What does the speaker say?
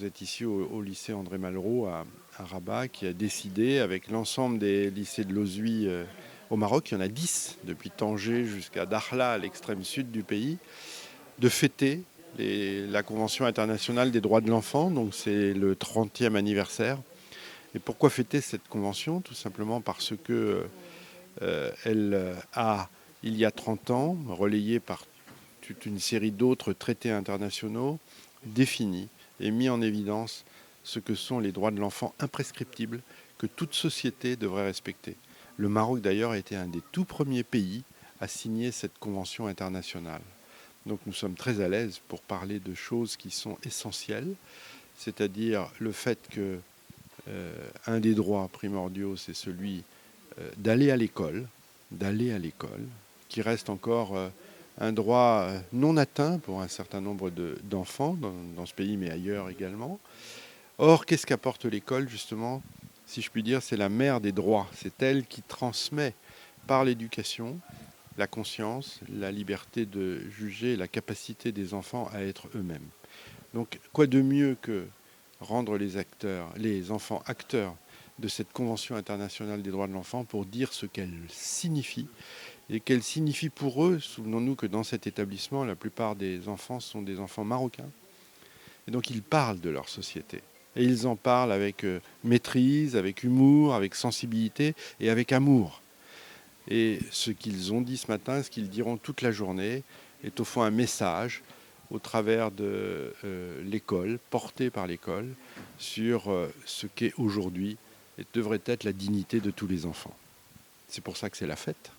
êtes ici au lycée André Malraux à Rabat, qui a décidé, avec l'ensemble des lycées de l'Ozui au Maroc, il y en a 10, depuis Tanger jusqu'à Dakhla, à l'extrême sud du pays, de fêter la Convention internationale des droits de l'enfant. Donc c'est le 30e anniversaire. Et pourquoi fêter cette convention? Tout simplement parce que elle a, il y a 30 ans, relayée par toute une série d'autres traités internationaux, défini et mis en évidence ce que sont les droits de l'enfant imprescriptibles que toute société devrait respecter. Le Maroc d'ailleurs a été un des tout premiers pays à signer cette convention internationale. Donc nous sommes très à l'aise pour parler de choses qui sont essentielles, c'est-à-dire le fait que un des droits primordiaux, c'est celui d'aller à l'école, qui reste encore un droit non atteint pour un certain nombre d'enfants dans ce pays, mais ailleurs également. Or, qu'est-ce qu'apporte l'école, justement? Si je puis dire, c'est la mère des droits. C'est elle qui transmet par l'éducation la conscience, la liberté de juger, la capacité des enfants à être eux-mêmes. Donc, quoi de mieux que rendre les enfants acteurs de cette Convention internationale des droits de l'enfant pour dire ce qu'elle signifie et qu'elle signifie pour eux. Souvenons-nous que dans cet établissement, la plupart des enfants sont des enfants marocains. Et donc ils parlent de leur société. Et ils en parlent avec maîtrise, avec humour, avec sensibilité et avec amour. Et ce qu'ils ont dit ce matin, ce qu'ils diront toute la journée, est au fond un message au travers de l'école, porté par l'école, sur ce qu'est aujourd'hui et devrait être la dignité de tous les enfants. C'est pour ça que c'est la fête.